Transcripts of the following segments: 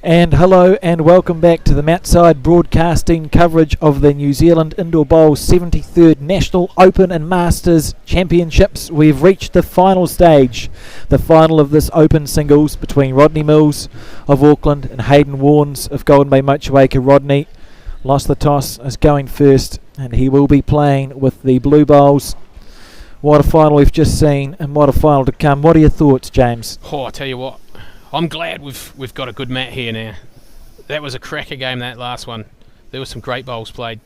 And hello and welcome back to the Matside Broadcasting coverage of the New Zealand Indoor Bowls 73rd National Open and Masters Championships. We've reached the final stage, the final of this Open singles between Rodney Mills of Auckland and Hayden Warnes of Golden Bay Motueka. Rodney lost the toss, is going first, and he will be playing with the Blue Bowls. What a final we've just seen, and what a final to come. What are your thoughts, James? Oh, I tell you what, I'm glad we've got a good mat here now. That was a cracker game, that last one. There were some great bowls played,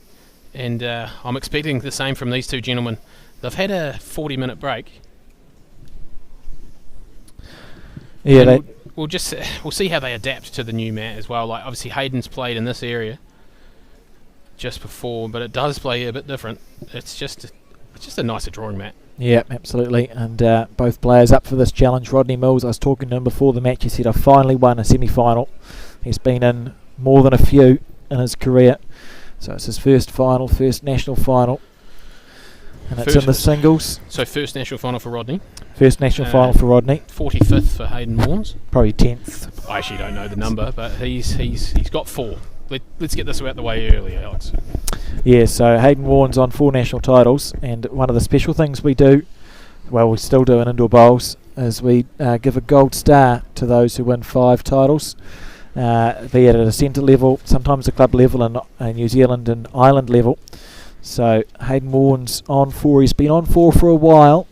and I'm expecting the same from these two gentlemen. They've had a 40-minute break. Yeah, we'll see how they adapt to the new mat as well. Like obviously Hayden's played in this area just before, but it does play a bit different. It's just a nicer drawing mat. Yeah, absolutely. And both players up for this challenge. Rodney Mills, I was talking to him before the match, he said, I finally won a semi-final. He's been in more than a few in his career. So it's his first national final. And it's in the singles. So first national final for Rodney. First national final for Rodney. 45th for Hayden Warnes. Probably 10th. I actually don't know the number, but he's got 4. Let's get this out the way early, Alex. Yeah, so Hayden Warnes on 4 national titles, and one of the special things we do, well, we still do in Indoor Bowls, is we give a gold star to those who win 5 titles, be it at a centre level, sometimes a club level, and New Zealand and Ireland level. So Hayden Warnes on 4. He's been on 4 for a while,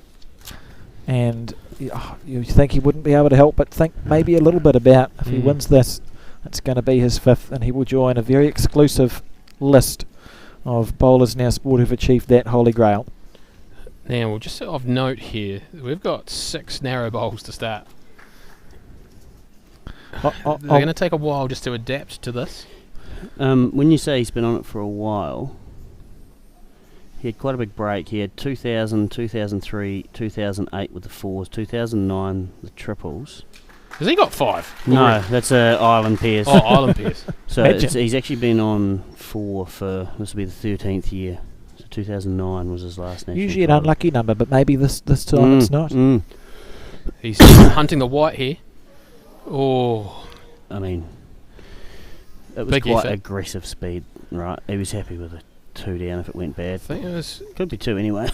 and you think he wouldn't be able to help but think maybe a little bit about if he wins this, it's going to be his 5th, and he will join a very exclusive list of bowlers in our sport who've achieved that holy grail. Now, well, just of note here, we've got 6 narrow bowls to start. They're going to take a while just to adapt to this. When you say he's been on it for a while, he had quite a big break. He had 2000, 2003, 2008 with the 4s, 2009 the triples. Has he got 5? No, that's Island pairs. Oh, Island pairs. So he's actually been on 4 for, this will be the 13th year. So 2009 was his last national Usually title. an unlucky number, but maybe this time it's not. He's hunting the white here. Oh. I mean, it was Big quite effort. aggressive speed, right? He was happy with a 2 down if it went bad. I think it was... Could be 2 anyway.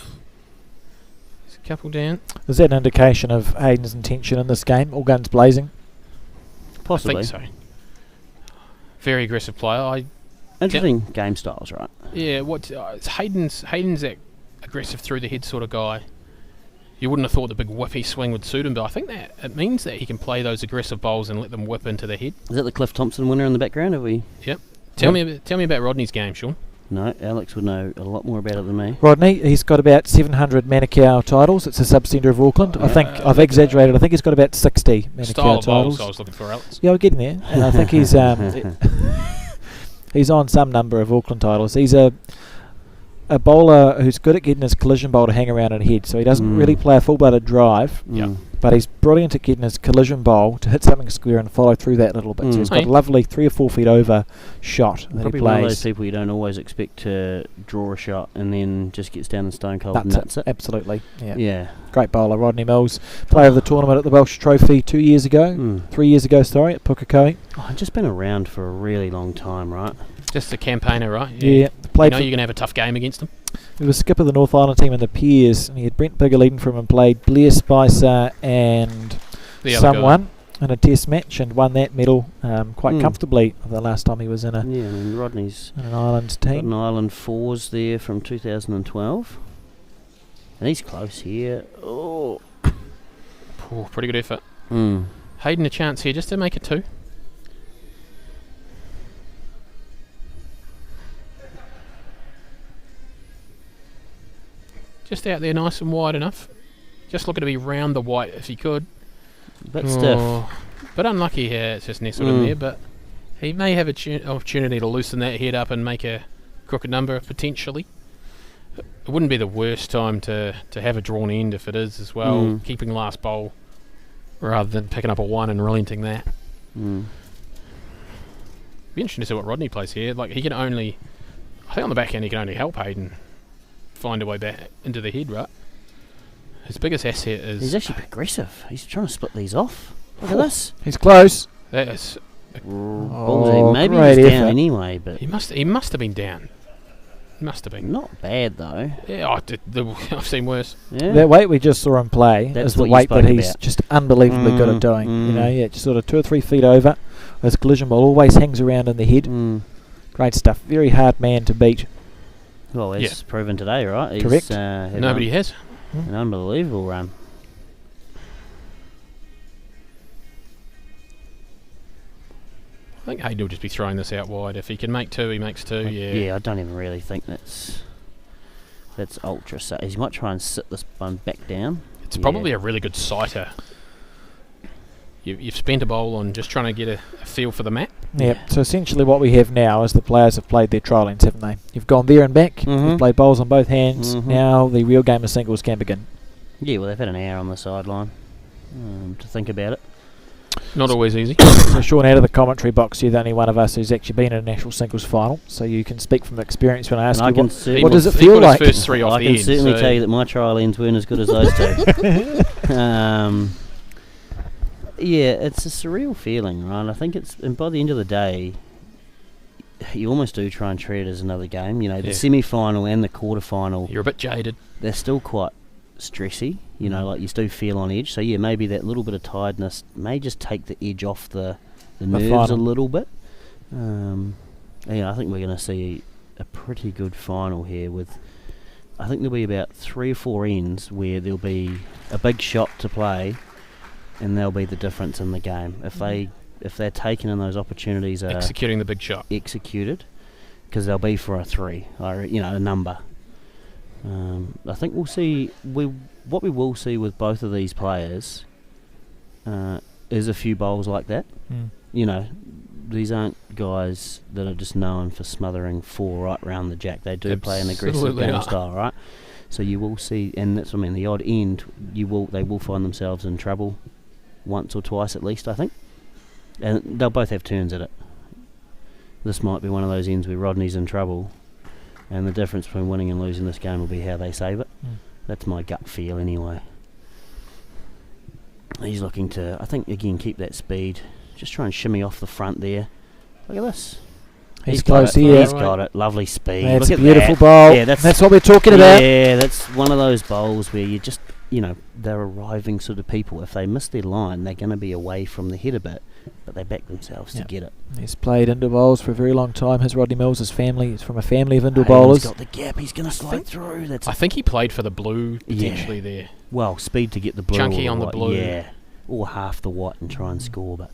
There's a couple down. Is that an indication of Hayden's intention in this game? All guns blazing? Possibly. I think so. Very aggressive player. Interesting game styles, right? Yeah, it's Hayden's that aggressive through the head sort of guy. You wouldn't have thought the big whippy swing would suit him, but I think that it means that he can play those aggressive bowls and let them whip into the head. Is that the Cliff Thompson winner in the background? Have we? Yep. Tell me about Rodney's game, Sean. No, Alex would know a lot more about it than me. Rodney, he's got about 700 Manukau titles. It's a sub-centre of Auckland. I think I've exaggerated. I think he's got about 60 Manukau Style of titles. bowls I was looking for, Alex. Yeah, we're getting there. And I think he's he's on some number of Auckland titles. He's a bowler who's good at getting his collision bowl to hang around in head, so he doesn't really play a full-blooded drive. Yep. But he's brilliant at getting his collision bowl to hit something square and follow through that a little bit. So he's got a lovely 3 or 4 feet over shot that Probably he plays. one of those people you don't always expect to draw a shot and then just gets down and stone cold and nuts it. Absolutely. Yeah. Great bowler, Rodney Mills. Player of the tournament at the Welsh Trophy 3 years ago, at Pukekohe. Oh, just been around for a really long time, right? Just a campaigner, right? Yeah. You're going to have a tough game against him. He was skipper of the North Island team in the Peers, and he had Brent Bigger leading from him and played Blair Spicer and someone in a test match and won that medal quite comfortably the last time he was in Rodney's in an Island team. got an Island 4s there from 2012. And he's close here. Oh, pretty good effort. Hayden a chance here just to make it 2. Just out there nice and wide enough. Just looking to be round the white if he could. Bit stiff. But unlucky here, it's just nestled in there. But he may have an opportunity to loosen that head up and make a crooked number potentially. It wouldn't be the worst time to have a drawn end if it is as well. Keeping last bowl rather than picking up a 1 and relenting that. Be interesting to see what Rodney plays here. Like he can only, I think on the back end he can only help Hayden find a way back into the head, right? His biggest asset is... He's actually progressive. He's trying to split these off. Look at this. He's close. That is Ballsy. Maybe he great was down effort. anyway, but He must have been down. He must have been. not bad though. Yeah, I've seen worse. Yeah. That weight we just saw him play That's is the what you weight that spoke he's about. just unbelievably good at doing. You know, mm. yeah, just sort of 2 or 3 feet over. His collision ball always hangs around in the head. Mm. Great stuff. Very hard man to beat. Well, as Yeah. proven today, right? He's, Correct. had Nobody has. an unbelievable run. I think Hayden will just be throwing this out wide. If he can make 2, he makes 2. Yeah. I don't even really think that's ultra safe. He might try and sit this one back down. It's probably a really good sighter. You've spent a bowl on just trying to get a feel for the map. Yeah. So essentially what we have now is the players have played their trial ends, haven't they? You've gone there and back. Mhm. You've played bowls on both hands. Mhm. Now the real game of singles can begin. Yeah, well, they've had an hour on the sideline to think about it. Not always easy. So Sean, out of the commentary box, you're the only one of us who's actually been in a national singles final. So you can speak from experience when I ask And I you can what, certainly- what does it He feel put like? his first 3 off I the can end. certainly so tell you that my trial ends weren't as good as those two. Yeah, it's a surreal feeling, right? I think and by the end of the day, you almost do try and treat it as another game. You know, the Yeah. semi-final and the quarter-final, you're a bit jaded. they're still quite stressy. You know, like you do feel on edge. So yeah, maybe that little bit of tiredness may just take the edge off the nerves a final. little bit. Yeah, I think we're going to see a pretty good final here with. I think there'll be about 3 or 4 ends where there'll be a big shot to play, and there'll be the difference in the game. If they're taking in those opportunities are Executing the big shot. executed, because they'll be for a 3, or a number. I think we'll see. What we will see with both of these players is a few bowls like that. Mm. You know, these aren't guys that are just known for smothering 4 right round the jack. They do play an aggressive Absolutely game not. style, right? So you will see, and that's what I mean. The odd end, they will find themselves in trouble once or twice at least, I think, and they'll both have turns at it. This might be one of those ends where Rodney's in trouble, and the difference between winning and losing this game will be how they save it. Mm. That's my gut feel anyway. He's looking to, I think, again, keep that speed. Just try and shimmy off the front there. Look at this. He's got close it. here. He's got it. Lovely speed. That's Look a at beautiful that. bowl. Yeah, that's what we're talking about. Yeah, that's one of those bowls where you just, they're arriving sort of people. If they miss their line, they're going to be away from the head a bit, but they back themselves to Yep. get it. He's played indoor bowls for a very long time. His Rodney Mills, his family, is from a family of indoor Hayden's bowlers. got the gap. He's going to slide through. That's I think he played for the blue Yeah. potentially there. well, speed to get the blue. Chunky or on the white, blue. Yeah, or half the white and try and score. But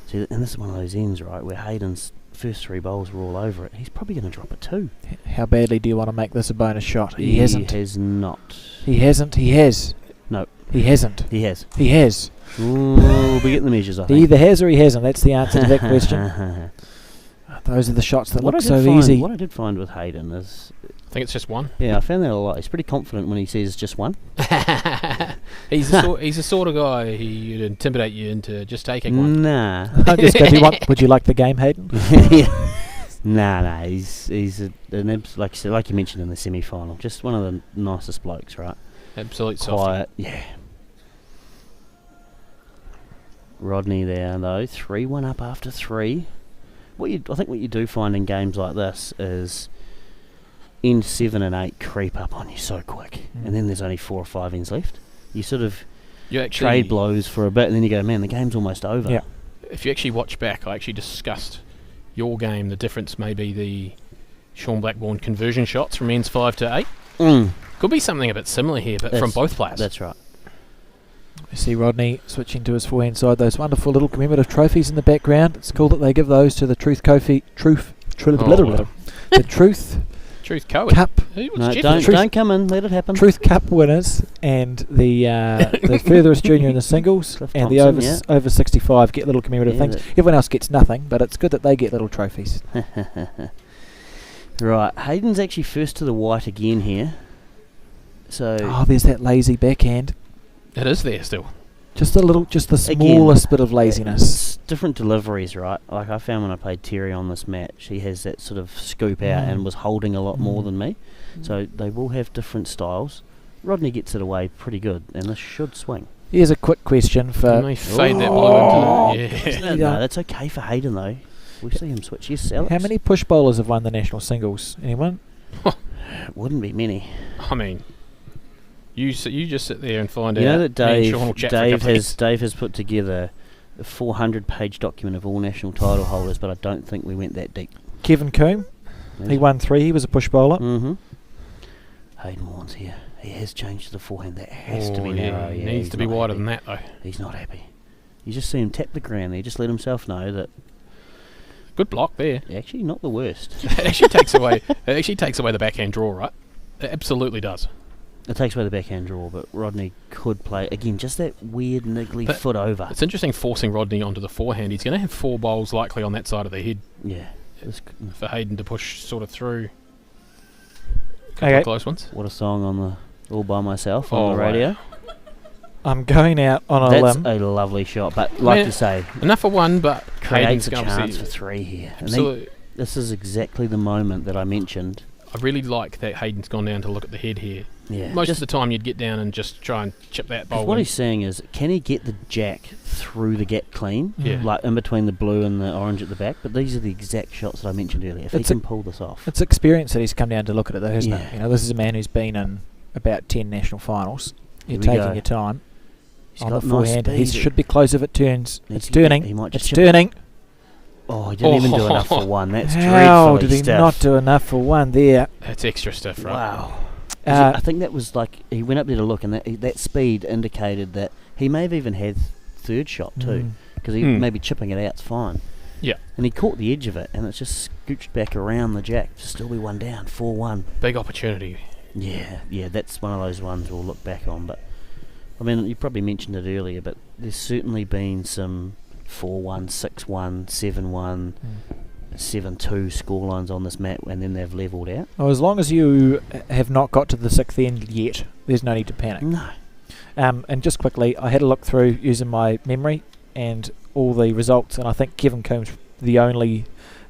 see, and this is one of those ends, right, where Hayden's first 3 bowls were all over it. He's probably going to drop a 2. How badly do you want to make this a bonus shot? He hasn't. has not. He hasn't. He has. No. He hasn't. He has. He has. Ooh, we'll be getting the measures, I He think. either has or he hasn't. That's the answer to that question. Those are the shots that What look I did so find- easy. What I did find with Hayden is, I think it's just one. I found that a lot. He's pretty confident when he says just one. He's the sort of guy he'd intimidate you into just taking one. Nah. Just go, would you like the game, Hayden? Nah. He's an like you mentioned in the semi-final, just one of the nicest blokes, right? Absolute softy. Quiet, yeah. Rodney there though, 3-1 up after 3. I think what you do find in games like this is end 7 and 8 creep up on you so quick, and then there's only 4 or 5 ends left. You sort of You actually trade blows for a bit, and then you go, man, the game's almost over. Yeah. If you actually watch back, I actually discussed your game. The difference may be the Sean Blackburn conversion shots from ends 5 to 8. Could be something a bit similar here, but from both players. That's right. We see Rodney switching to his forehand side. Those wonderful little commemorative trophies in the background. It's cool that they give those to the Truth Truth Truth Cup Who was No, Jeff? don't come in. Let it happen. Truth Cup winners and the furthest junior in the singles Cliff and the Thompson, over 65 get little commemorative Yeah, things. Everyone else gets nothing, but it's good that they get little trophies. Right, Hayden's actually first to the white again here. So Oh, there's that lazy backhand. It is there still. Just the Again, smallest bit of laziness. it's different deliveries, right? Like I found when I played Terry on this match, he has that sort of scoop out and was holding a lot more than me. So they will have different styles. Rodney gets it away pretty good, and this should swing. Here's a quick question Can for. they fade that blue into the... Yeah. No, that's okay for Hayden though. We see him switch. Yes, Alex. How many push bowlers have won the national singles? Anyone? It wouldn't be many. I mean, you just sit there and find You know out. that Me and Sean will chat for a Dave couple of has Dave has put together a 400-page document of all national title holders, but I don't think we went that deep. Kevin Coombe. He won 3. He was a push bowler. Mm-hmm. Hayden Warren's here. He has changed to the forehand. That has to be yeah, narrow. he Yeah, needs he's to be not wider happy. than that, though. He's not happy. You just see him tap the ground there. Just let himself know that Good block there. actually not the worst. It actually takes away the backhand draw, right? It absolutely does. It takes away the backhand draw, but Rodney could play again. Just that weird niggly But foot over. It's interesting forcing Rodney onto the forehand. He's going to have 4 bowls likely on that side of the head Yeah. for Hayden to push sort of through. Couple Okay. of close ones. What a song on the All By Myself on Oh, the wow. radio. I'm going out on a That's limb. a lovely shot, but like Yeah. you say, Enough for one, but creates Hayden's a going chance to for 3 here. And absolutely. this is exactly the moment that I mentioned. I really like that Hayden's gone down to look at the head here. Yeah. Most just of the time, you'd get down and just try and chip that 'cause bowl. what in. he's saying is, can he get the jack through the gap clean? Yeah. Like in between the blue and the orange at the back? But these are the exact shots that I mentioned earlier. If he It's a- can pull this off. It's experience that he's come down to look at it, though, isn't Yeah. it? You know, this is a man who's been in about 10 national finals. You're Here we taking go. your time He's on the got nice forehand. He speed. should be close if it turns. Needs It's to get- turning. he might just It's chip it. turning. Oh, he didn't even do enough for one. That's How dreadfully did he stiff. not do enough for one there? That's extra stiff, right? Wow. Uh, I think that was like, he went up there to look, and that speed indicated that he may have even had third shot too, mm. because he Hmm. maybe chipping it out's fine. Yeah. And he caught the edge of it, and it's just scooched back around the jack to still be 1 down, 4-1. Big opportunity. Yeah, that's one of those ones we'll look back on. But I mean, you probably mentioned it earlier, but there's certainly been some 4-1, 6-1, 7-1, 7-2 scorelines on this map, and then they've levelled out. Well, as long as you have not got to the 6th end yet, there's no need to panic. No. And just quickly, I had a look through using my memory and all the results, and I think Kevin Combs the only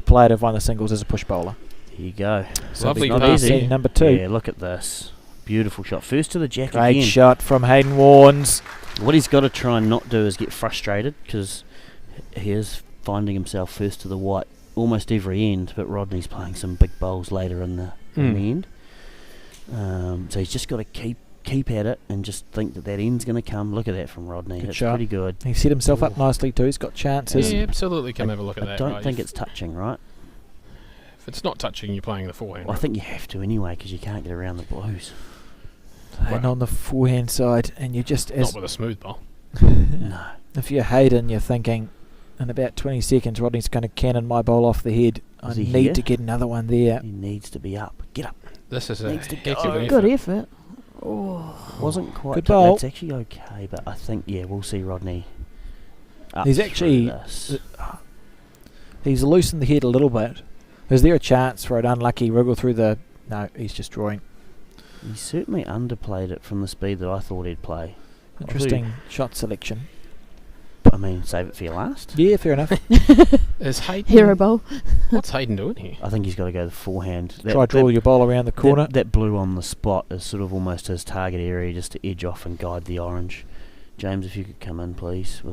player to have won the singles as a push bowler. Here you go. So Lovely it's not pass. easy. Number 2. Yeah, look at this. Beautiful shot. First to the jack Great again. shot from Hayden Warnes. What he's got to try and not do is get frustrated, because he is finding himself first to the white almost every end, but Rodney's playing some big bowls later in the end. So he's just got to keep at it and just think that end's going to come. Look at that from Rodney. Good It's shot. pretty good. He set himself up nicely too. He's got chances. Yeah, absolutely. Come I- have a look at I that. don't right? think it's touching, right? If it's not touching, you're playing the forehand. Well, I right? think you have to anyway, because you can't get around the blues. And on the forehand side, and you just Not as with a smooth bowl. No. if you're Hayden, you're thinking, in about 20 seconds, Rodney's going to cannon my bowl off the head. I Is he need here? to get another one there. He needs to be up. Get up. This is a Needs to heck go. of an Good effort. effort. Wasn't quite. Good bowl. That's actually okay, but I think we'll see Rodney. Up He's through actually- this. He's loosened the head a little bit. Is there a chance for an unlucky wriggle through the... No, he's just drawing. He certainly underplayed it from the speed that I thought he'd play. Interesting shot selection. I mean, save it for your last. Yeah, fair enough. Is Hayden... Hero bowl. What's Hayden doing here? I think he's got to go the forehand. Try draw your bowl around the corner. That blue on the spot is sort of almost his target area, just to edge off and guide the orange. James, if you could come in, please. We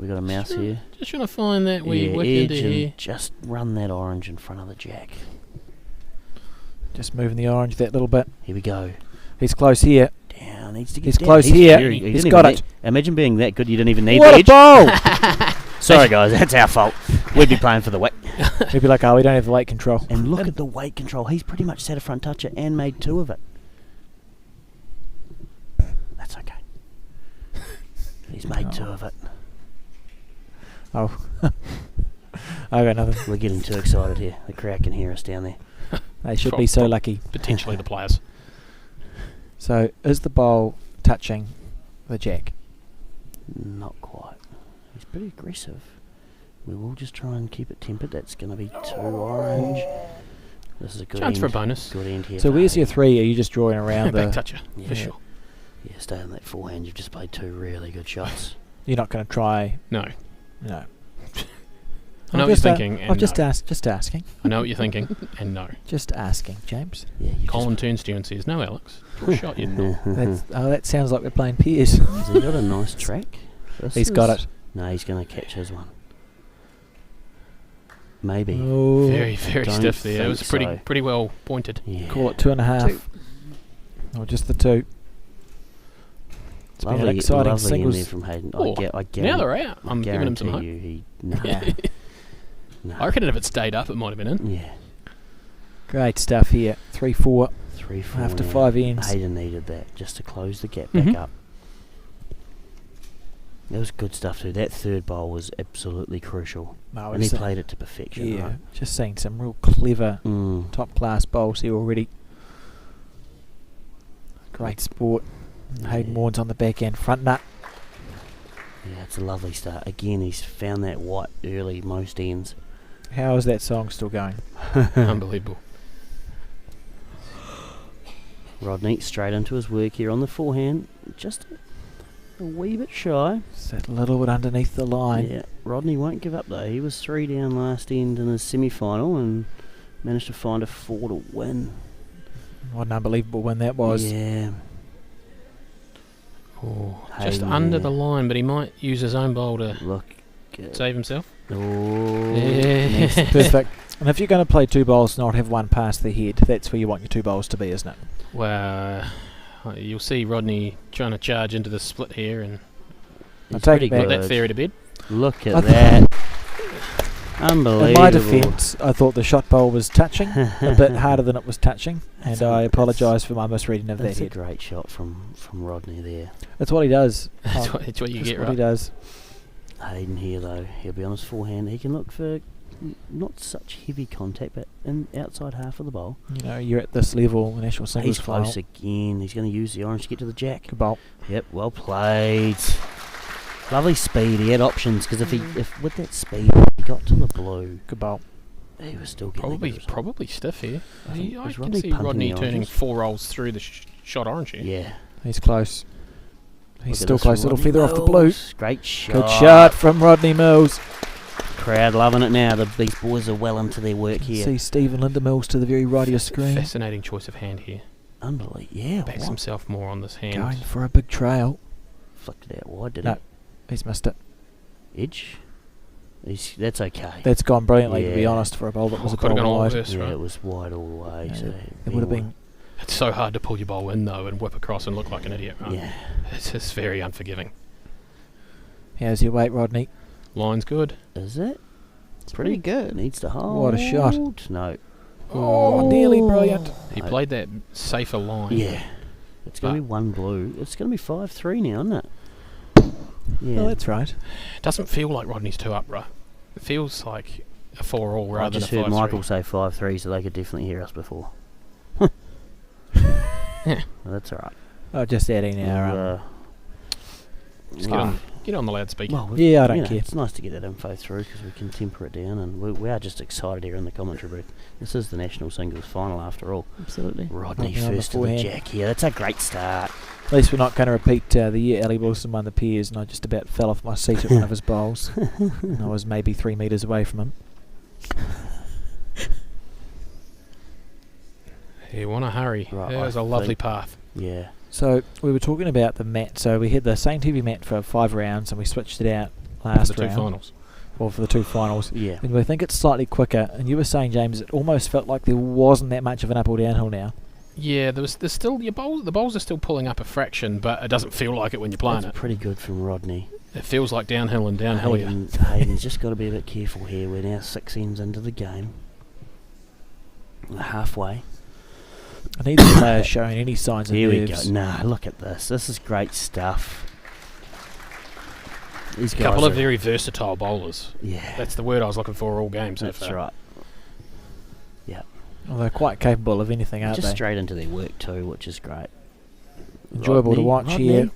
got a mouse Sure. here. Just trying to find that wee Yeah, wick edge into and here. just run that orange in front of the jack. Just moving the orange that little bit. Here we go. He's close here. Down. Needs to get He's down. close here. very- he He's didn't got even it. Imagine being that good. You didn't even need What the a bowl! edge. Sorry, guys. That's our fault. We'd be playing for the weight. He'd be like, oh, we don't have the weight control. And look at the weight control. He's pretty much set a front toucher and made 2 of it. That's okay. He's made 2 of it. Oh. I got nothing. We're getting too excited here. The crowd can hear us down there. They should be so lucky. Potentially the players. So, is the bowl touching the jack? Not quite. He's pretty aggressive. We will just try and keep it tempered. That's going to be 2 orange. This is a good Chance end. for a bonus. Good end here. So, for where's your Hayden. 3? Are you just drawing around Back the... toucher, Yeah. for sure. Yeah, stay on that forehand. You've just played 2 really good shots. You're not going to try... No. No. I know what you're thinking. And I've just no. just asking. I know what you're thinking, and no. Just asking, James. Yeah, you Colin turns to you and says, "No, Alex, draw a shot. You're not." That sounds like we're playing peers. Has he got a nice track? He's got it. No, he's going to catch his one. Maybe. Oh, Very, very Don't stiff there. It was think so. pretty well pointed. Yeah. call it 2.5. Or just the 2. It's been an Lovely, exciting lovely in there singles. from Hayden. Oh, I now they're out. I'm giving him some hope. you, he, no, no. I reckon if it stayed up, it might have been in. Yeah. Great stuff here. 3-4 3-4 after now. 5 ends. Hayden needed that just to close the gap Mhm. back up. That was good stuff too. That third bowl was absolutely crucial. No, And he it's played it to perfection. yeah, Right? just seeing some real clever top class bowls here already. Great sport. Hayden Yeah. Warren's on the back end, front nut. Yeah, it's a lovely start. Again, he's found that white early most ends. How is that song still going? Unbelievable. Rodney straight into his work here on the forehand. Just a wee bit shy. It's that little bit underneath the line. Yeah, Rodney won't give up though. He was 3 down last end in his semi-final and managed to find a 4 to win. What an unbelievable win that was. Yeah. Oh, Hey, just under yeah. the line, but he might use his own bowl to Look. Good. save himself. Oh. Yeah. Perfect. And if you're going to play 2 bowls, not have one past the head, that's where you want your 2 bowls to be, isn't it? Well, you'll see Rodney trying to charge into the split here and I'll He's take pretty it back. put that good. theory to bed. Look I at th- that. Unbelievable. In my defence, I thought the shot bowl was touching, a bit harder than it was touching, and I apologise for my misreading of that That's a head. great shot from Rodney there. That's what he does. That's what you That's get, what right? he does. Hayden here though, he'll be on his forehand. He can look for not such heavy contact, but in outside half of the bowl. You know, you're at this level, the national singles He's final. close again. He's going to use the orange to get to the jack. Good bowl. Yep, well played. Lovely speed. He had options because if with that speed he got to the blue, Good bowl. he was still getting a good result. Probably stiff here. I think- I was can Rodney see pumping Rodney the turning oranges? 4 rolls through the shot orange here. Yeah. He's close. He's Look at still this close. Little Rodney feather off the blue. Mills. Great shot. Good shot from Rodney Mills. Crowd loving it now. These boys are well into their work here. See Stephen Linda Mills to the very right of your screen. Fascinating choice of hand here. Unbelievable. Yeah. Backs What? himself more on this hand. Going for a big trail. Flicked it out wide, did No. He's missed it. he? Edge. That's okay. That's gone brilliantly, to be Yeah. honest, for a bowl that was a Could have bowl gone a lot wide. worse, Yeah, right? it was wide all the way. Yeah, so it would have been. It's so hard to pull your bowl in though and whip across and look like an idiot, right? Yeah. It's just very unforgiving. How's your weight, Rodney? Line's good. Is it? It's pretty good. Needs to hold. What a shot. No. Oh, nearly brilliant. He No. played that safer line. Yeah. It's going to But- be one blue. It's going to be 5-3 now, isn't it? Yeah. Well, that's right. It doesn't feel like Rodney's 2 up, right? It feels like a 4-all I rather just than a heard 5-3. Michael say 5-3, so they could definitely hear us before. Yeah. Well, that's all right. Oh, just adding our. We'll, Just get on the loudspeaker. well, Yeah, I don't you know, care. It's nice to get that info through because we can temper it down, and we are just excited here in the commentary booth. This is the national singles final after all. Absolutely. Rodney Rodney on the first to the forehand. jack here. That's a great start. At least we're not going to repeat the year Ali Wilson won the Peers, and I just about fell off my seat at one of his bowls. And I was maybe 3 metres away from him. You want to hurry. Right, There's I a lovely think- path. Yeah. So we were talking about the mat. So we had the same TV mat for 5 rounds, and we switched it out For last the 2 round, finals. or for the 2 finals. Yeah. And we think it's slightly quicker. And you were saying, James, it almost felt like there wasn't that much of an up or downhill now. Yeah, there's still the bowls are still pulling up a fraction, but it doesn't feel like it when you're playing That's it. pretty good from Rodney. It feels like downhill and downhill. Yeah. Hayden's just got to be a bit careful here. We're now 6 ends into the game. We're halfway. I need the players showing any signs of Here we go. nerves. Nah, look at this. This is great stuff. These A guys couple of are- very versatile bowlers. Yeah, That's the word I was looking for all games. that's right. Well, they're quite capable of anything, aren't Just they? straight into their work too, which is great. Enjoyable to watch here.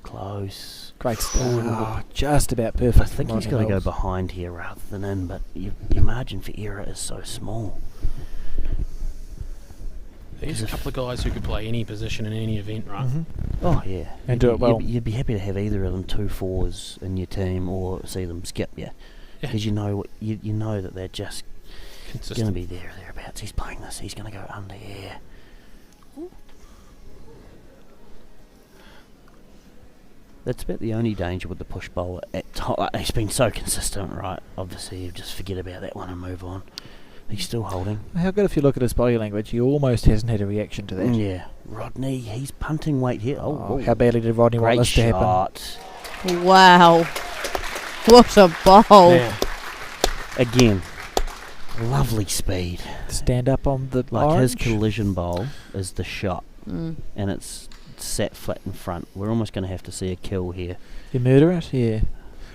Close. Great stuff. Ooh. Oh, just about perfect. I think from he's Rodney got to go Mills. behind here rather than in, but your margin for error is so small. There's a couple of guys who could play any position in any event, right? Mhm. Oh yeah, And do it well. You'd be happy to have either of them 2 4s in your team, or see them skip you. because you know you know that they're just going to Consistent. be there or thereabouts. He's playing this. He's going to go under here. That's about the only danger with the push bowl. He's been so consistent, right? Obviously, you just forget about that one and move on. He's still holding. How good if you look at his body language? He almost hasn't had a reaction to that. Yeah. Rodney, he's punting weight here. Oh, How badly did Rodney want great this to happen? shot. Wow. What a bowl. Yeah. Again, lovely speed. Stand up on the Like his orange. collision bowl is the shot, Mm. and it's sat flat in front. We're almost going to have to see a kill here. You murder it? Yeah.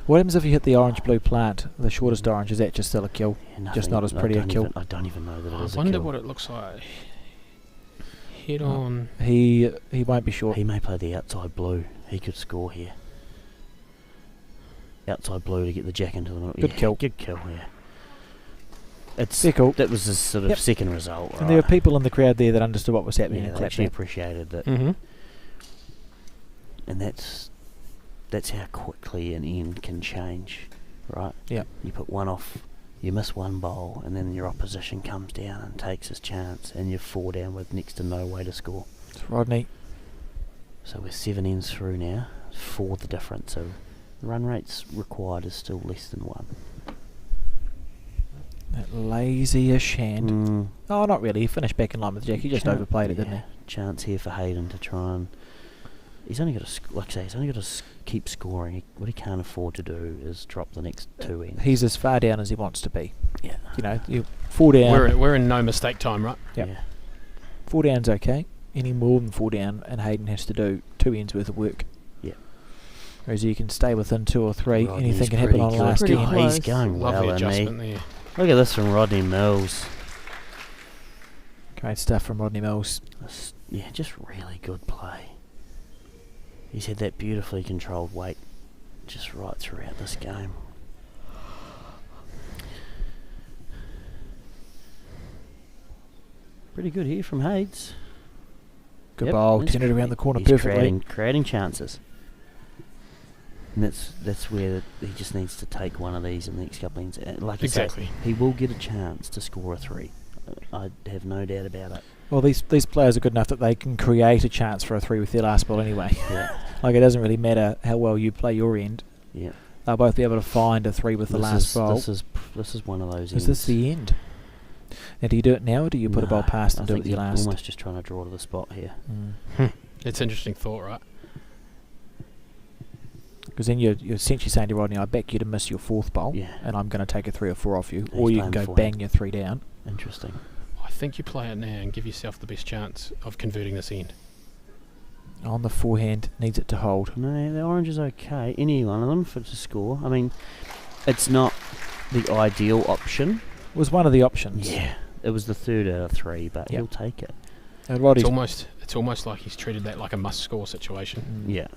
What happens if you hit the orange-blue plant, the shortest orange? Is that just still a kill? Yeah, Just nothing- not as I pretty a don't kill. even- I don't even know that it I is a wonder kill. what it looks like. Head Oh. on. He won't be short. He may play the outside blue. He could score here. Outside blue to get the jack into the middle. Good Yeah, kill. Good kill, yeah. It's They're cool. That was his sort of Yep. second result, right? And there were people in the crowd there that understood what was happening yeah, and they clapped actually back. appreciated that. Mm-hmm. And that's how quickly an end can change, right? Yeah. You put one off, you miss one bowl, and then your opposition comes down and takes his chance, and you're 4 down with next to no way to score. It's Rodney. So we're 7 ends through now, 4 the difference. So the run rates required is still less than 1. That lazy-ish hand. Mm, Oh, not really. He finished back in line with Jack. He just overplayed it, didn't yeah, chance here for Hayden to try and. He's only got to, like I say, he's only got to keep scoring. What he can't afford to do is drop the next 2 ends. he? He's as far down as he wants to be. Yeah. You know, you 4 down. We're in no mistake time, right? Yep. Yeah. 4 down's okay. Any more than 4 down, and Hayden has to do 2 ends worth of work. Yeah. Whereas you can stay within 2 or 3. Rodney's Anything can happen on pretty last good. Pretty end. close. He's going Lovely well, isn't he? adjustment there. Look at this from Rodney Mills. Great stuff from Rodney Mills. Yeah, just really good play. He's had that beautifully controlled weight just right throughout this game. Pretty good here from Hades. Good Yep, bowl. that's Turned it around the corner he's perfectly. creating chances. And that's where he just needs to take one of these in the next couple of innings. Like I say, Exactly. he will get a chance to score a 3. I have no doubt about it. Well, these players are good enough that they can create a chance for a 3 with their last ball anyway. Yeah, Like, it doesn't really matter how well you play your end. yeah. They'll both be able to find a 3 with the last bowl. This is one of those. Is this the end? Now, do you do it now, or do you put a bowl No, past I and do it think with your you're last? almost just trying to draw to the spot here. It's interesting thought, right? Because then you're essentially saying to Rodney, I back you to miss your 4th bowl, Yeah. and I'm going to take a 3 or 4 off you. He's Or you can playing go beforehand. bang your 3 down. Interesting. I think you play it now and give yourself the best chance of converting this end. On the forehand, needs it to hold. No, the orange is okay. Any one of them for to score. I mean, it's not the ideal option. Was one of the options. Yeah, it was the 3rd out of 3, but Yep. he'll take it. And Roddy's It's almost like he's treated that like a must-score situation. Yeah,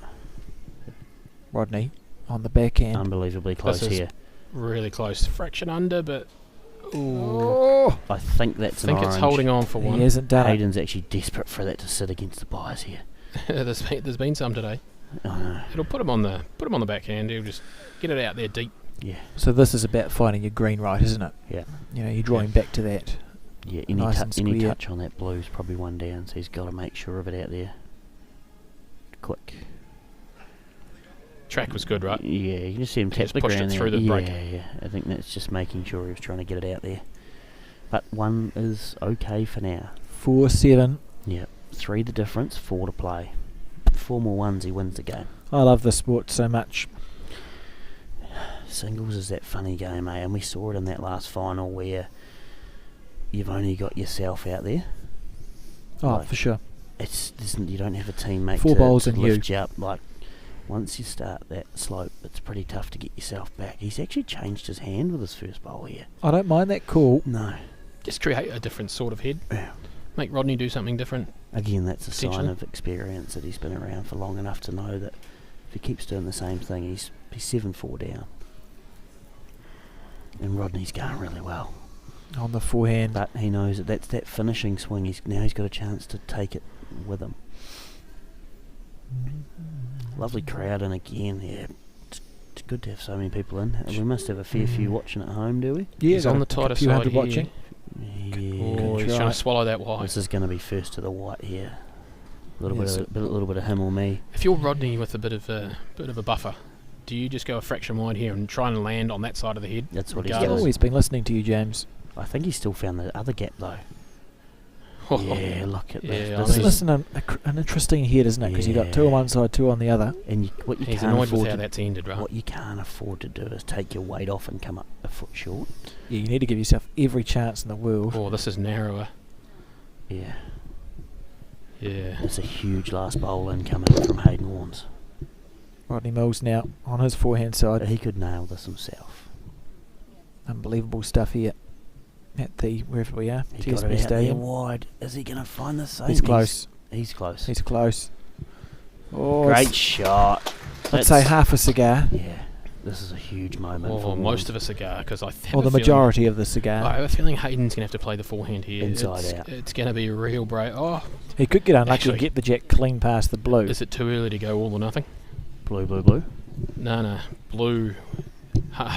Rodney on the backhand. unbelievably close is- here. Really close. Fraction under, but ooh, Oh, I think I that's think an it's orange. holding on for he one. hasn't done it. Hayden's actually desperate for that to sit against the buyers here. There's been some today. Oh no. It'll put him on the backhand. He'll just get it out there deep. Yeah, So this is about finding your green right, isn't it? yeah, You know, you're drawing back to that. yeah. Any, Nice and any square. touch on that blue's probably 1 down, so he's got to make sure of it out there. Quick. Track was good, right? Yeah, you can just see him He tap just the pushed ground it there. through the yeah, break. yeah. I think that's just making sure he was trying to get it out there. But 1 is okay for now. 4-7. Yeah, 3 the difference, 4 to play. 4 more ones, he wins the game. I love this sport so much. Singles is that funny game, eh? And we saw it in that last final where you've only got yourself out there. Oh, Like, for sure. You don't have a teammate 4 to, bowls to and lift you up. Like, once you start that slope, it's pretty tough to get yourself back. He's actually changed his hand with his first bowl here. I don't mind that call. No. Just create a different sort of head. Yeah. Make Rodney do something different. Again, that's a sign Potentially. of experience that he's been around for long enough to know that if he keeps doing the same thing, he's 7-4 down. And Rodney's going really well. On the forehand. But he knows that that's that finishing swing. He's got a chance to take it with him. Lovely crowd, and again, yeah, good to have so many people in. We must have a fair few watching at home, do we? Yeah, He's got on a the tighter few side hundred here. watching. Yeah. Oh, he's trying to swallow that white. This is going to be first to the white here. A little Yes. little bit of him or me. If you're Rodney with a bit of a buffer, do you just go a fraction wide here and try and land on that side of the head? That's what he's He's doing. Regardless. always been listening to you, James. I think he's still found the other gap though. Oh, Yeah, look at Yeah, this. I This mean- is, Listen, an interesting head, isn't it? Because you got two on one side, two on the other. and what you He's can't annoyed with afford how to that's ended, right? what you can't afford to do is take your weight off and come up a foot short. Yeah, you need to give yourself every chance in the world. Oh, this is narrower. Yeah, Yeah. it's a huge last bowl in coming from Hayden Warnes. Rodney Mills now on his forehand side. He could nail this himself. Unbelievable stuff here at the wherever we are, He got TSB it out there Stadium. wide. Is he going to find the same? He's close. He's close. He's close. Oh, Great shot. let's say That's- half a cigar, Yeah, this is a huge moment Or for most Warnes. of a cigar, because I have or a the feeling- majority of the I cigar. have a feeling Hayden's going to have to play the forehand here. Inside it's, out. It's going to be a real break. Oh, He could get unlucky Actually- and get the jack clean past the blue. is it too early to go all or nothing? Blue, blue, blue. No. Blue,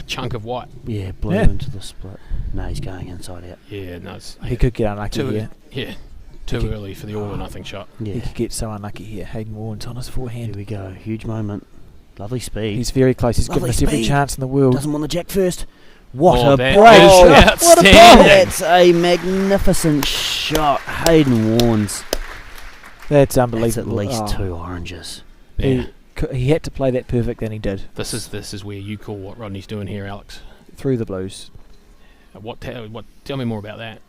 chunk of white. Yeah, blue Yeah. into the split. No, he's going inside out. Yeah, no. It's, He could get unlucky too, here. yeah, too could- early for the all or nothing shot. Yeah. He could get so unlucky here. Hayden Warnes on his Here forehand. we go. Huge moment. Lovely speed. He's very close. He's given Lovely us every speed. chance in the world. Doesn't want the jack first. What Oh, a that break! is What a outstanding. ball! That's a magnificent shot. Hayden Warnes. That's That's unbelievable. at least Oh, two oranges. Yeah. he had to play that perfect, and he did. This is where you call what Rodney's doing here, Alex. Through the blues. What? Tell me more about that.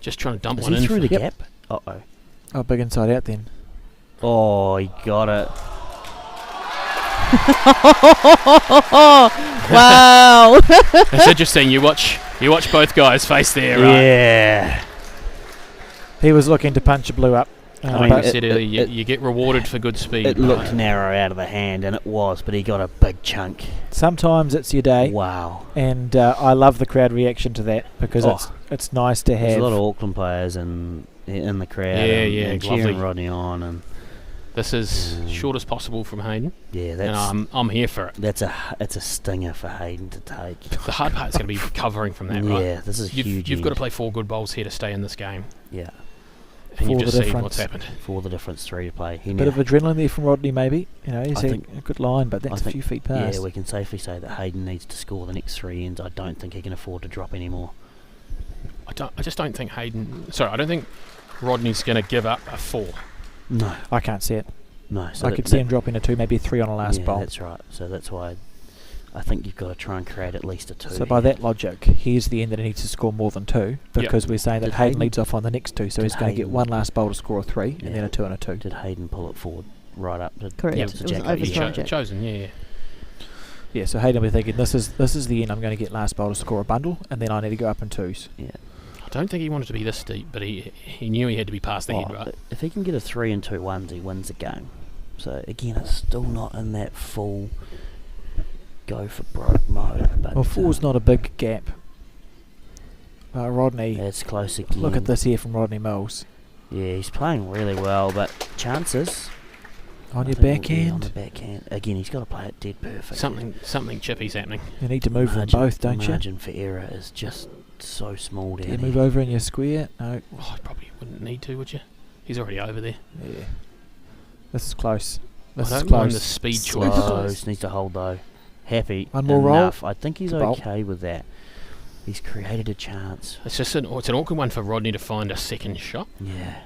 Just trying to dump Is one he in. through the Yep. gap? Uh-oh. Oh, big inside out then. Oh, he got it. Wow. It's interesting. You watch both guys face there, right? Yeah. He was looking to punch a blue up. I Like mean, I but said earlier, you get rewarded for good speed. It looked narrow out of the hand, and it was, but he got a big chunk. sometimes it's your day, Wow. and I love the crowd reaction to that because Oh. it's nice to There's have. a lot of Auckland players in the crowd. Yeah, and, yeah, and lovely. cheering Rodney on, and This is Mm. short as possible from Hayden, yeah, and that's I'm here for it. it's a stinger for Hayden to take. The hard part is going to be recovering from that, right? Yeah, this is huge. You've got to play 4 good bowls here to stay in this game, Yeah, and you've For the just seen difference. what's happened. for the difference 3 to play. He Bit now- of adrenaline there from Rodney, maybe. You know, he's I had think- a good line, but that's a think- few feet past. Yeah, we can safely say that Hayden needs to score the next 3 ends. I don't think he can afford to drop anymore. I just don't think Hayden. Sorry, I don't think Rodney's going to give up a 4. No, I can't see it. no. So I that- could see that- him dropping a 2, maybe a 3 on a last yeah, bowl. that's right. So that's why I think you've got to try and create at least a 2. So by here. that logic, here's the end that he needs to score more than 2 because we're saying that Did Hayden Hayden- leads off on the next 2, so did he's going to get Hayden- one last bowl to score a 3 Yeah. and then a 2 and a 2. Did Hayden pull it forward right up? Correct. Yep. to It was Jack over He's O'Keefe? Jack. chosen, yeah. Yeah, so Hayden will be thinking this is the end. I'm going to get last bowl to score a bundle, and then I need to go up in 2s. Yeah. I don't think he wanted to be this deep, but he knew he had to be past the head, Oh, right? if he can get a 3 and 2 ones, he wins the game. So again, it's still not in that full go for broke mode. But Well, 4's not a big gap. Rodney, it's close again. look at this here from Rodney Mills. Yeah, he's playing really well, but chances On I your think will be on backhand, the backhand again. He's got to play it dead perfect. Something chippy's happening. you need to move them Margin- both, don't the you? margin for error is just so small Do down you here. move over in your square? No. Oh, you probably wouldn't need to, would you? He's already over there. Yeah. This is close. This I is don't mind the close. speed choice. Close, needs to hold though. Happy. One more roll. enough. I think he's The bowl. okay with that. He's created a chance. It's just it's an awkward one for Rodney to find a second shot. Yeah.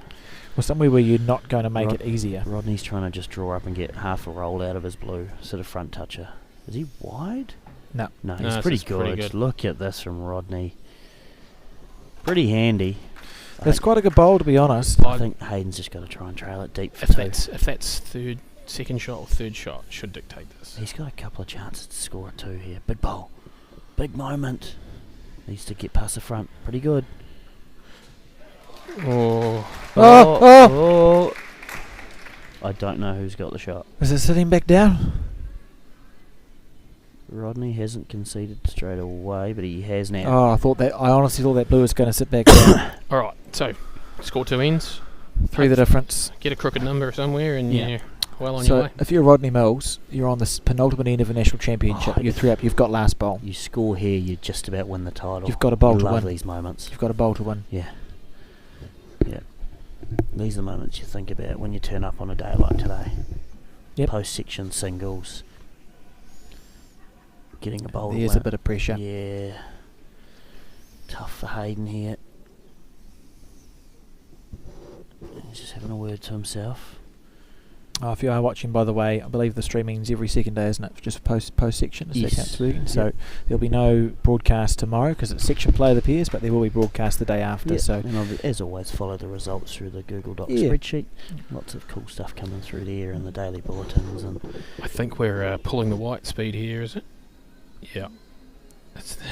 Well, somewhere where you're not going to make Rod- it easier. Rodney's trying to just draw up and get half a roll out of his blue, sort of front toucher. Is he wide? No. No, No, he's this pretty is pretty good. good. Look at this from Rodney. Pretty handy. I That's think- quite a good bowl, to be honest. I think Hayden's just got to try and trail it deep for If 2. that's second shot or third shot should dictate this. He's got a couple of chances to score a 2 here. Big bowl. Big moment. Needs to get past the front. Pretty good. Oh, Oh, I don't know who's got the shot. Is it sitting back down? Rodney hasn't conceded straight away, but he has now. Oh, I honestly thought that blue was going to sit back down. all right. So, score 2 ends. 3 the difference. Get a crooked number somewhere, and Yeah. you well on your So way. if you're Rodney Mills, you're on the penultimate end of a national championship. Oh, You're 3 up. You've got last bowl. You score here, you just about win the title. You've got a bowl You to love win. these moments. You've got a bowl to win. Yeah. Yeah. These are the moments you think about when you turn up on a day like today. Yep. Post-section singles. Getting a bowl to There's win. a bit of pressure. Yeah. Tough for Hayden here. He's just having a word to himself. Oh, if you are watching, by the way, I believe the streaming's every second day, isn't it? Just post section. Yes. So Yep. there'll be no broadcast tomorrow because it's section play of the pairs, but there will be broadcast the day after. Yep. So And as always, follow the results through the Google Docs Yeah. spreadsheet. Lots of cool stuff coming through there and the daily bulletins. And I think we're pulling the white speed here, is it? Yeah.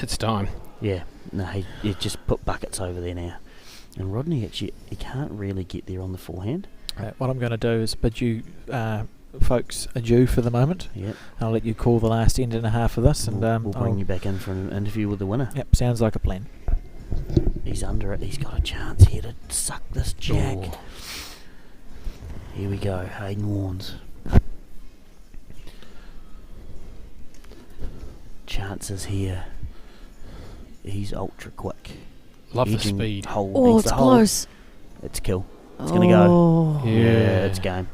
It's time. yeah, no, he just put buckets over there now. And Rodney actually, he can't really get there on the forehand. what I'm going to do is bid you folks adieu for the moment. Yep. I'll let you call the last end and a half of this, and we'll bring you back in for an interview with the winner. Yep, sounds like a plan. He's under it. He's got a chance here to suck this jack. Ooh. Here we go. Hayden Warnes. Chances here. He's ultra quick. Love the Edging speed. Hole Oh, needs it's the hole. close. It's kill. It's gonna go. Oh. Yeah. It's game.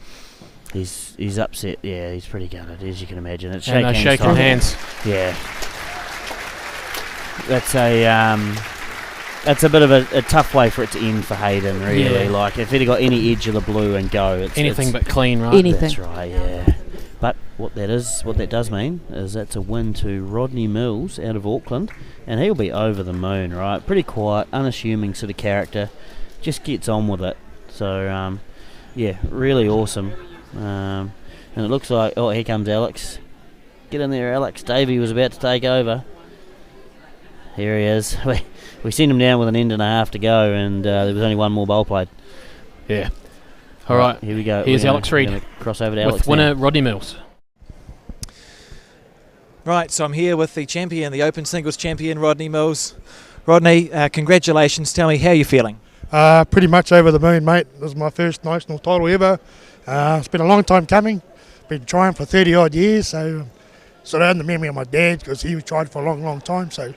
He's upset. Yeah, he's pretty gutted, as you can imagine. It's And they shake time. hands. Yeah. That's a bit of a tough way for it to end for Hayden, really. Yeah. Like, if he'd have got any edge of the blue and go, it's Anything it's, but clean, right? Anything. That's right, yeah. But what that does mean is that's a win to Rodney Mills out of Auckland, and he'll be over the moon, right? Pretty quiet, unassuming sort of character, just gets on with it. So, yeah, really awesome. And it looks like, oh, here comes Alex. Get in there, Alex. Davey was about to take over. Here he is. We sent him down with an end and a half to go, and there was only one more bowl played. Yeah. All right. Here we go. Here's Alex Reid. We're gonna cross over to With Alex winner now. Rodney Mills. Right, so I'm here with the champion, the Open Singles champion, Rodney Mills. Rodney, congratulations. Tell me, how are you feeling? Pretty much over the moon, mate. This is my first national title ever. It's been a long time coming. Been trying for 30 odd years, so sort of had the memory of my dad because he tried for a long, long time. So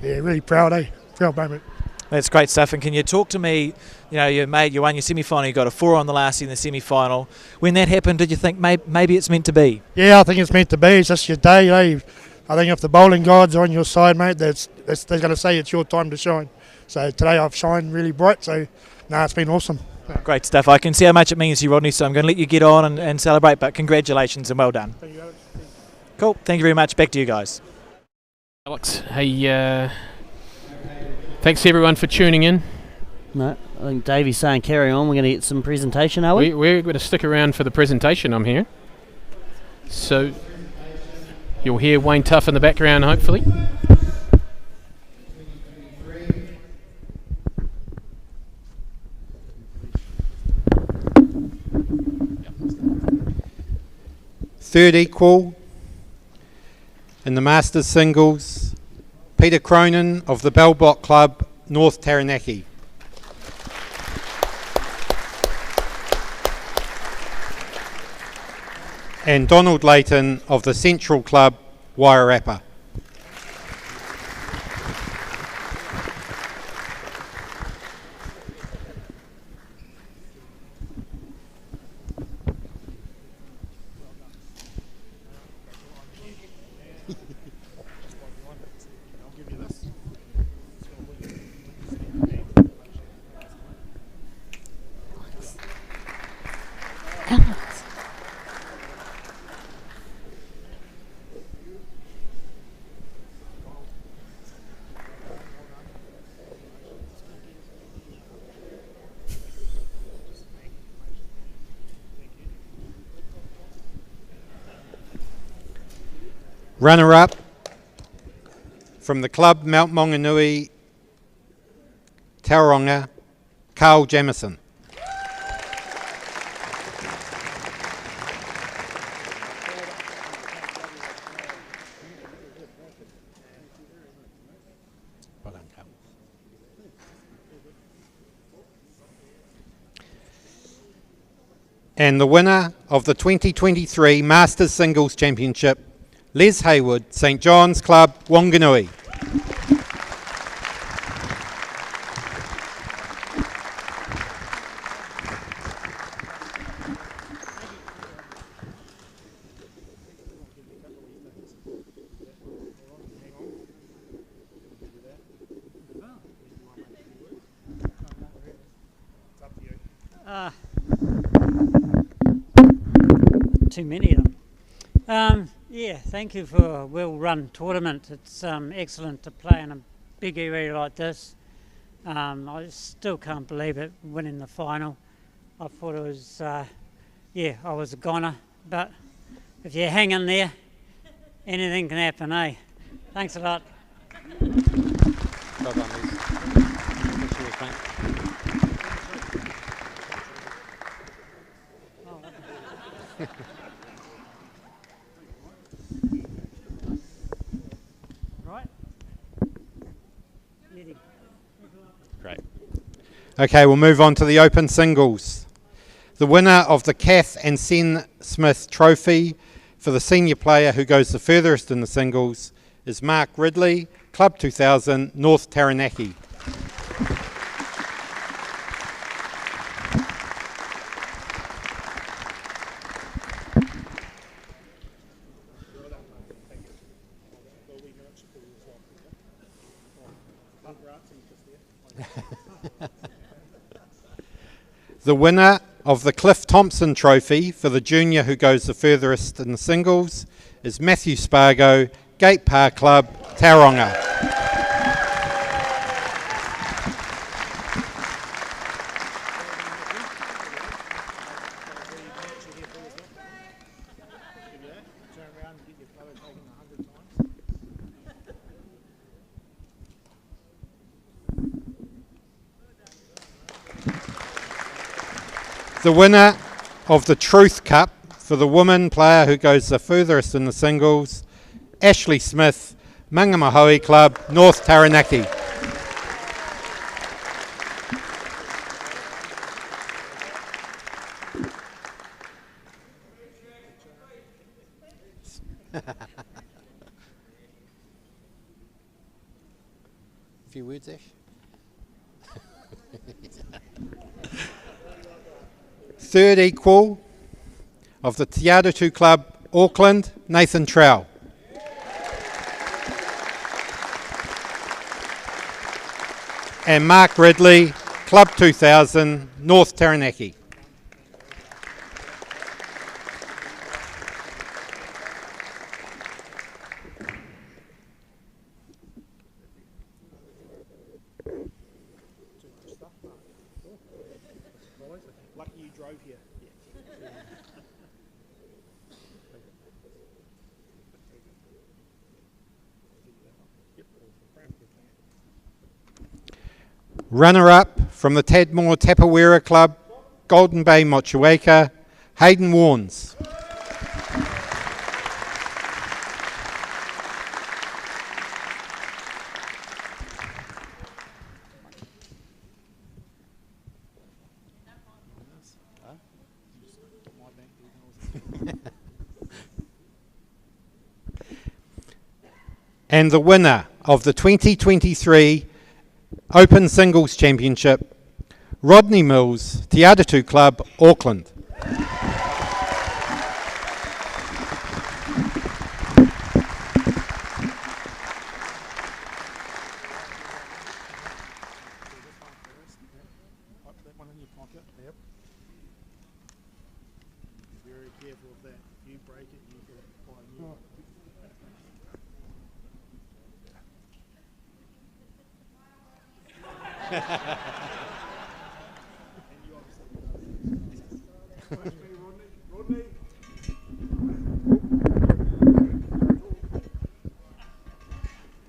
yeah, really proud, Proud moment. That's great stuff. And can you talk to me? You know, you won your semi-final. You got a 4 on the last in the semi-final. When that happened, did you think maybe it's meant to be? Yeah, I think it's meant to be. It's just your day, I think if the bowling gods are on your side, mate, they're going to say it's your time to shine. So today I've shined really bright. So it's been awesome. Great stuff. I can see how much it means to you, Rodney. So I'm going to let you get on and celebrate. But congratulations and well done. Thank you, Alex. Cool. Thank you very much. Back to you guys. Alex, hey, thanks everyone for tuning in. No, I think Davey's saying carry on. We're going to get some presentation, are we? We're going to stick around for the presentation, I'm hearing. So you'll hear Wayne Tuff in the background, hopefully. Third equal in the Masters Singles, Peter Cronin of the Bell Block Club, North Taranaki. And Donald Layton of the Central Club, Wairarapa. Alex. Runner-up from the club Mount Maunganui, Tauranga, Carl Jamieson. And the winner of the 2023 Masters Singles Championship, Les Hayward, St John's Club, Wanganui. Too many of them. Yeah, thank you for a well-run tournament. It's excellent to play in a big area like this. I still can't believe it, winning the final. I thought it was, I was a goner, but if you hang in there, anything can happen, eh? Thanks a lot. Well done, Les. Cheers, mate. Right. Great. Okay, we'll move on to the open singles. The winner of the Kath and Sen Smith Trophy for the senior player who goes the furthest in the singles is Mark Ridley, Club 2000, North Taranaki. The winner of the Cliff Thompson Trophy for the junior who goes the furthest in the singles is Matthew Spargo, Gate Park Club, Tauranga. The winner of the Truth Cup for the woman player who goes the furthest in the singles, Ashley Smith, Mangamahoe Club, North Taranaki. A few words, Ash? Third equal of the Te Arutu Club, Auckland, Nathan Trowell. And Mark Ridley, Club 2000, North Taranaki. Runner-up from the Tadmore Tapawera Club, Golden Bay Motueka, Hayden Warnes. And the winner of the 2023 Open Singles Championship, Rodney Mills, Te Arutu Club, Auckland.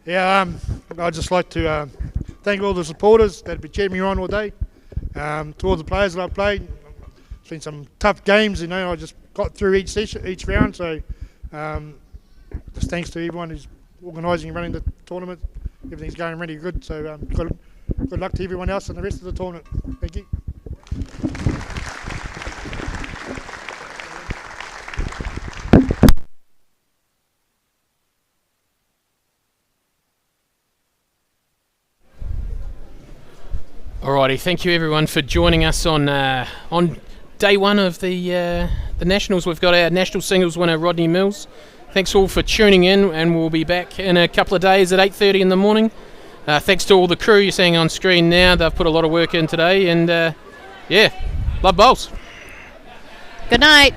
Yeah, I'd just like to thank all the supporters that have been cheering me on all day. To all the players that I've played, it's been some tough games. You know, I just got through each session, each round. So, just thanks to everyone who's organising and running the tournament. Everything's going really good. So, good luck to everyone else in the rest of the tournament. Thank you. Alrighty, thank you everyone for joining us on day one of the Nationals. We've got our national singles winner Rodney Mills. Thanks all for tuning in, and we'll be back in a couple of days at 8:30 in the morning. Thanks to all the crew you're seeing on screen now. They've put a lot of work in today, and love bowls. Good night.